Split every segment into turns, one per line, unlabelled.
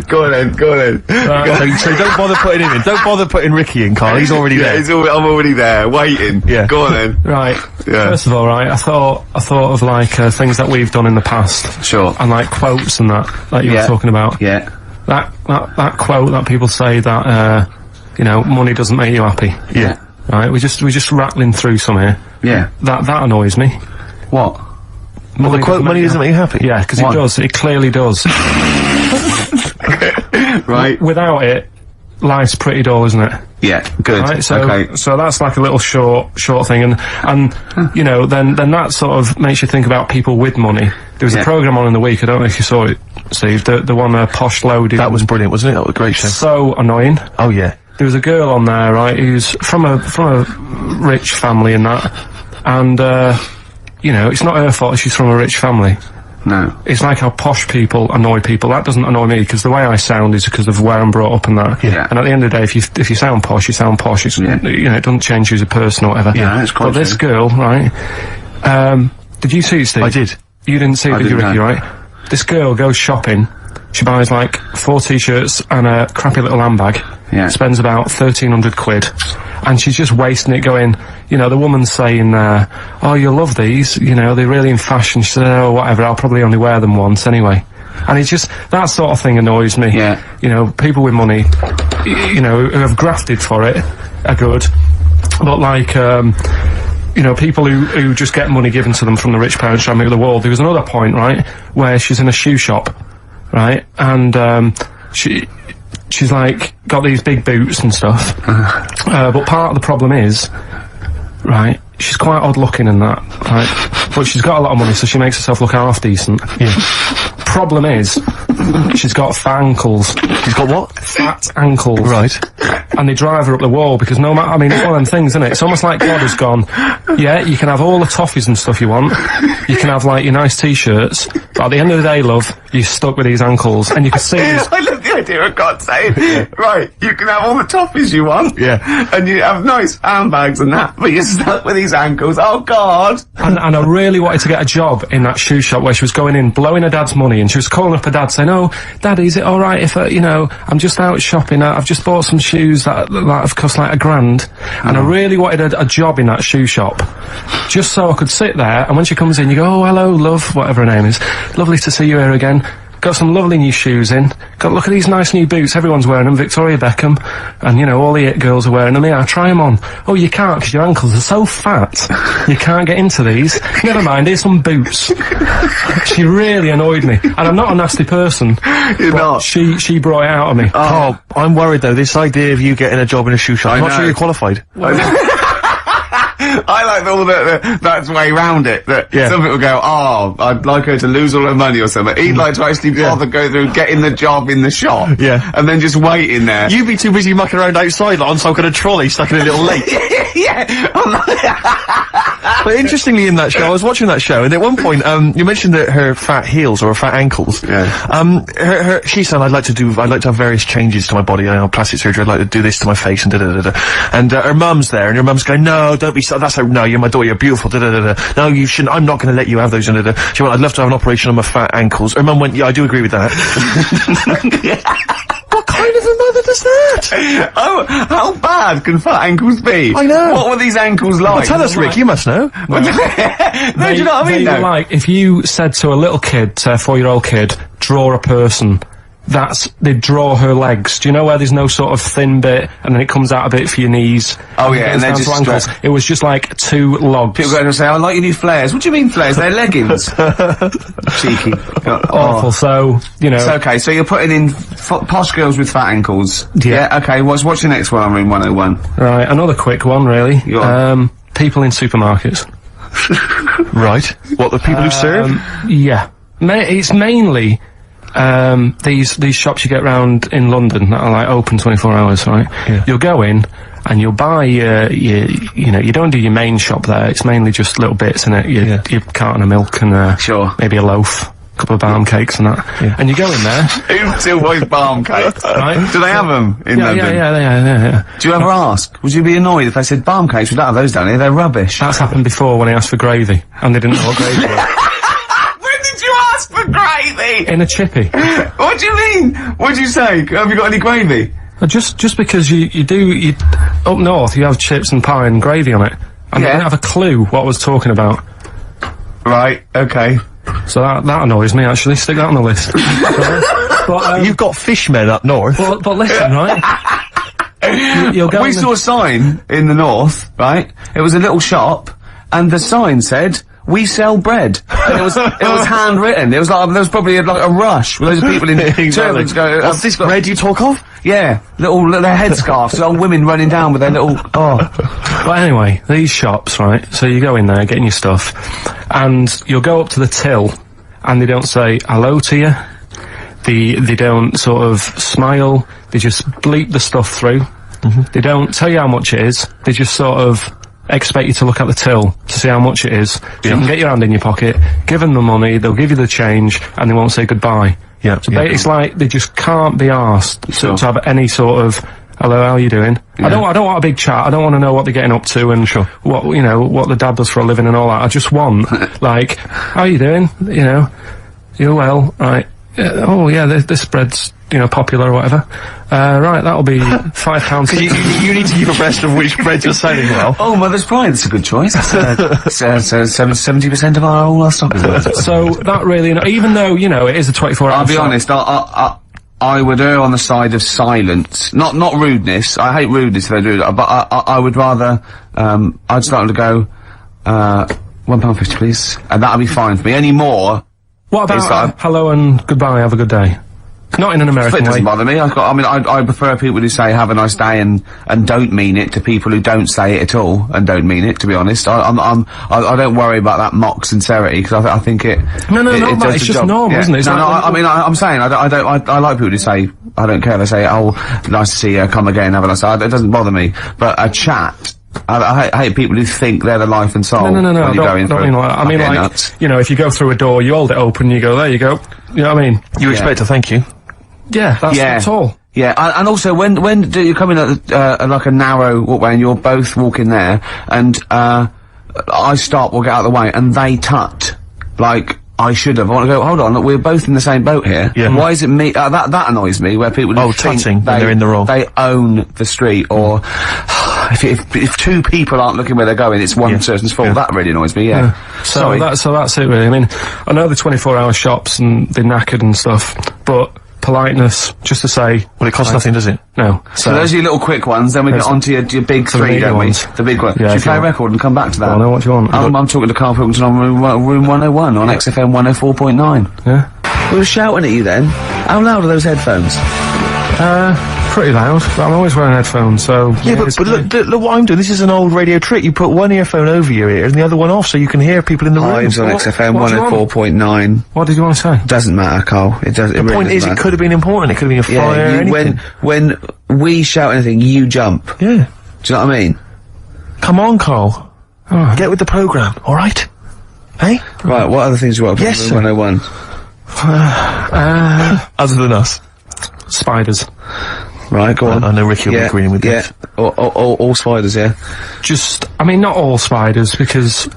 Go on then.
Right. So don't bother putting him in. Don't bother putting Ricky in, Carl. He's already there.
I'm already there, waiting.
Yeah.
Go on then.
Right.
Yeah.
First of all, right, I thought of like things that we've done in the past.
Sure.
And like quotes and that you were talking about.
Yeah.
That quote that people say that money doesn't make you happy.
Yeah.
Right. We're just rattling through some here.
Yeah.
That annoys me.
What?
The quote, money doesn't make you happy?
Yeah, because it does. It clearly does.
Right.
Without it, life's pretty dull, isn't it?
Yeah, good.
Right, so
okay.
so that's like a little short thing, and then that sort of makes you think about people with money. There was a programme on in the week, I don't know if you saw it, Steve, the one Posh Loaded.
That was brilliant, wasn't it? That was a great show.
So annoying.
Oh yeah.
There was a girl on there, right, who's from a rich family and that, and it's not her fault she's from a rich family.
No.
It's like how posh people annoy people. That doesn't annoy me, because the way I sound is because of where I'm brought up and that.
Yeah.
And at the end of the day, if you sound posh, you sound posh. It's, it doesn't change you as a person or whatever.
Yeah, that's quite
But this girl, right, did you see it, Steve?
I did.
You didn't see it, did you, Ricky, right? This girl goes shopping. She buys like 4 t-shirts and a crappy little handbag.
Yeah.
Spends about 1,300 quid. And she's just wasting it going, the woman's saying, oh, you'll love these, they're really in fashion. She said, oh, whatever, I'll probably only wear them once anyway. And it's just, that sort of thing annoys me.
Yeah.
People with money, who have grafted for it are good. But like, people who just get money given to them from the rich parents trying to make the world. There was another point, right, where she's in a shoe shop, right, and, she's like got these big boots and stuff, but part of the problem is, right, she's quite odd looking and that, right, but she's got a lot of money, so she makes herself look half decent. Yeah. Problem is, she's got fat ankles.
She's got what?
Fat ankles.
Right.
And they drive her up the wall, because no matter, it's one of them things, isn't it? It's almost like God has gone, yeah, you can have all the toffees and stuff you want, you can have like your nice t-shirts, but at the end of the day, love, you're stuck with these ankles, and you can see these...
I love the idea of God saying, right, you can have all the toffees you want, and you have nice handbags and that, but you're stuck with these ankles, oh God!
And I really wanted to get a job in that shoe shop where she was going in, blowing her dad's money, and she was calling up her dad saying, oh, Daddy, is it alright if, I'm just out shopping, I've just bought some shoes that have cost like £1,000, and I really wanted a job in that shoe shop, just so I could sit there, and when she comes in, you go, oh, hello, love, whatever her name is, lovely to see you here again. Got some lovely new shoes in. Look at these nice new boots. Everyone's wearing them. Victoria Beckham. And, all the it girls are wearing them. Yeah, try them on. Oh, you can't, because your ankles are so fat. You can't get into these. Never mind, here's some boots. She really annoyed me. And I'm not a nasty person.
You're not.
She brought it out of me.
Oh, I'm worried though. This idea of you getting a job in a shoe shop. I'm not sure you're qualified.
I like all that's way round it. That some people go, oh, I'd like her to lose all her money or something. He'd like to actually bother go through getting the job in the shop.
Yeah.
And then just waiting there.
You'd be too busy mucking around outside like on some kind of trolley stuck in a little lake. But interestingly in that show, I was watching that show, and at one point, you mentioned that her fat heels or her fat ankles. Yeah. She said, I'd like to have various changes to my body, plastic surgery, I'd like to do this to my face and da-da-da-da. And, her mum's there, and her mum's going, no, don't be so, no, you're my daughter, you're beautiful, da-da-da-da. No, you shouldn't, I'm not gonna let you have those, da-da-da. She went, I'd love to have an operation on my fat ankles. Her mum went, yeah, I do agree with that. What kind of a mother does that?
Oh, how bad can fat ankles be?
I know.
What were these ankles like?
Well, tell us, Rick, you must know.
No, do you know what I mean?
They were like, if you said to a little kid, say a 4-year-old kid, draw a person, they'd draw her legs. Do you know where there's no sort of thin bit, and then it comes out a bit for your knees?
Oh yeah, and then just
ankles. It was just like 2 logs.
People go and say, I like your new flares. What do you mean flares? They're leggings. Cheeky.
Awful, so,
It's okay, so you're putting in posh girls with fat ankles.
Yeah.
Okay, what's your next one on Room 101?
Right, another quick one, really. People in supermarkets.
Right. What, the people who serve?
Yeah. It's mainly... these shops you get round in London that are like open 24 hours, right? Yeah. You'll go in and you'll buy you don't do your main shop there. It's mainly just little bits in it. Your carton of milk and maybe a loaf, a couple of balm cakes and that. Yeah. And you go in there.
Who still buys balm cakes? Right? Do they have them in London?
Yeah.
Do you ever ask? Would you be annoyed if they said balm cakes? We don't have those down here. They're rubbish.
That's happened before when I asked for gravy and they didn't know what gravy was.
When did you ask for gravy? gravy?
In a chippy.
What do you mean? What'd you say? Have you got any gravy?
Just because you up north you have chips and pie and gravy on it. And I didn't have a clue what I was talking about.
Right, okay.
So that annoys me, actually. Stick that on the list. But,
You've got fishmen up north.
but listen, right? You'll go
We saw a sign in the north, right? It was a little shop, and the sign said, "We sell bread." And it was handwritten. It was like, there was probably like a rush with loads of people in turbans going,
What's this bread you talk of?
Yeah, their headscarves, old women running down with their little,
But anyway, these shops, right? So you go in there, getting your stuff, and you'll go up to the till, and they don't say hello to you. They don't sort of smile. They just bleep the stuff through. They don't tell you how much it is. They just sort of expect you to look at the till to see how much it is. So you can get your hand in your pocket, give them the money, they'll give you the change, and they won't say goodbye.
Yeah.
So it's like they just can't be asked to have any sort of, hello, how are you doing?
Yeah.
I don't want a big chat. I don't want to know what they're getting up to and what the dad does for a living and all that. I just want, like, how are you doing? You know, you're well, right? Oh yeah, this bread's, popular or whatever. Right, that'll be £5.
You need to keep abreast of which bread you're selling well.
Oh, Mother's Pride, that's a good choice. 70% of all our stock is worth.
So that really, even though, it is a 24-hour
I'll be
shop.
honest, I would err on the side of silence. Not rudeness. I hate rudeness if they do that, but I would rather, I'd start to go, £1.50 please, and that'll be fine for me. Any more,
What about hello and goodbye, have a good day? Not in an American
it
way.
doesn't bother me. I prefer people who say have a nice day and don't mean it to people who don't say it at all and don't mean it, to be honest. I don't worry about that mock sincerity, because I think it...
No,
it
it's
does
just
the job.
normal, isn't it? It's
I'm saying, I like people who say, I don't care, they say, oh, nice to see you, come again, have a nice day. It doesn't bother me. But a chat... I hate people who think they're the life and soul.
No,
when you're
don't mean like that. I mean, like,
nuts.
if you go through a door, you hold it open, you go, there you go. You know what I mean?
You expect a thank you.
Yeah, that's all.
Yeah, and also when do you come in at like a narrow walkway and you're both walking there, and I stop or get out of the way, and they tut, like I should have. I want to go, hold on, look, we're both in the same boat here.
Yeah.
Why is it me? That annoys me, where people think
tutting when they're in the wrong.
They own the street, or if two people aren't looking where they're going, it's one person's fault. That really annoys me. Yeah.
So that's it really. I mean, I know the 24-hour shops and they're knackered and stuff, but politeness, just to say...
Well, it costs nothing, does it?
No.
So those are your little quick ones, then we get on to your big three, don't we? The big one.
Yeah,
Should we play a record and come back to that?
I know what you want.
I'm talking to Carl Pilkington on room 101 on XFM 104.9.
Yeah.
We were shouting at you then. How loud are those headphones?
Pretty loud, but I'm always wearing headphones, so...
Yeah, but look what I'm doing. This is an old radio trick. You put one earphone over your ear and the other one off, so you can hear people in the room.
Hives on XFM 104.9.
What did you want to say?
Doesn't matter, Carl. It does.
The point is, it could have been important. It could have been a fire, anything.
When we shout anything, you jump.
Yeah.
Do you know what I mean?
Come on, Carl. Get with the programme, alright? Hey?
Right, what other things you want?
Yes,
Room 101.
Other than us.
Spiders.
Right, go on.
I know Ricky will be agreeing with this.
Yeah, all spiders, yeah.
I mean, not all spiders, because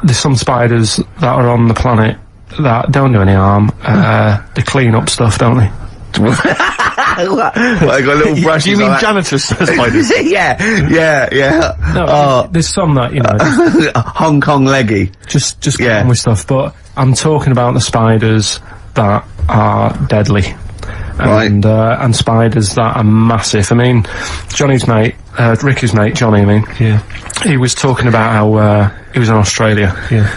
there's some spiders that are on the planet that don't do any harm. They clean up stuff, don't they?
What, I got little brushes.
Do you mean
like
janitors spiders?
yeah.
No, there's some that,
Hong Kong leggy.
just get on with stuff, but I'm talking about the spiders that are deadly. And spiders that are massive. I mean, Johnny's mate, Ricky's mate, Johnny, he was talking about how, he was in Australia.
Yeah.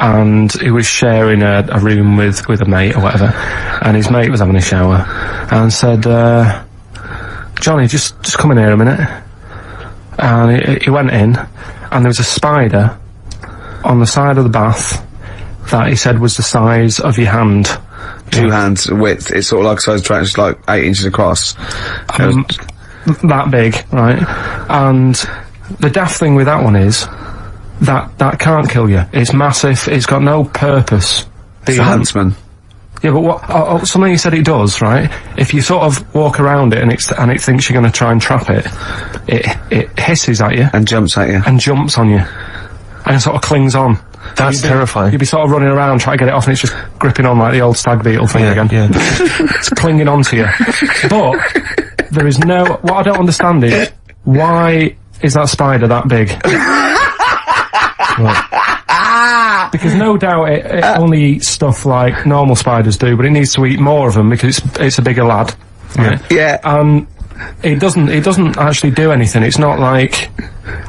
And he was sharing a room with a mate or whatever, and his mate was having a shower, and said, Johnny, just come in here a minute. And he went in, and there was a spider on the side of the bath that he said was the size of your hand.
2 hands width. It's sort of like a size track, just like 8 inches across.
That big, right? And the daft thing with that one is that can't kill you. It's massive. It's got no purpose.
It's a huntsman.
Yeah, but something you said it does, right? If you sort of walk around it and it thinks you're going to try and trap it, it hisses at you
and jumps at you
and jumps on you and sort of clings on.
That's terrifying.
You'd be sort of running around trying to get it off, and it's just gripping on like the old stag beetle thing again.
Yeah.
It's clinging onto you. But there is no. What I don't understand is why is that spider that big? Because no doubt it only eats stuff like normal spiders do, but it needs to eat more of them because it's a bigger lad. Right?
Yeah.
It doesn't actually do anything. It's not like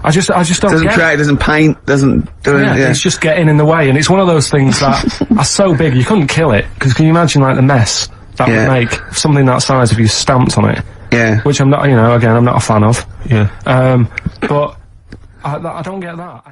I just don't
Doesn't
get it.
create, doesn't paint, doesn't do anything. Yeah.
It's just getting in the way, and it's one of those things that are so big you couldn't kill it. Because can you imagine like the mess that would make something that size if you stamped on it?
Yeah.
Which I'm not, again, I'm not a fan of.
Yeah.
But I don't get that.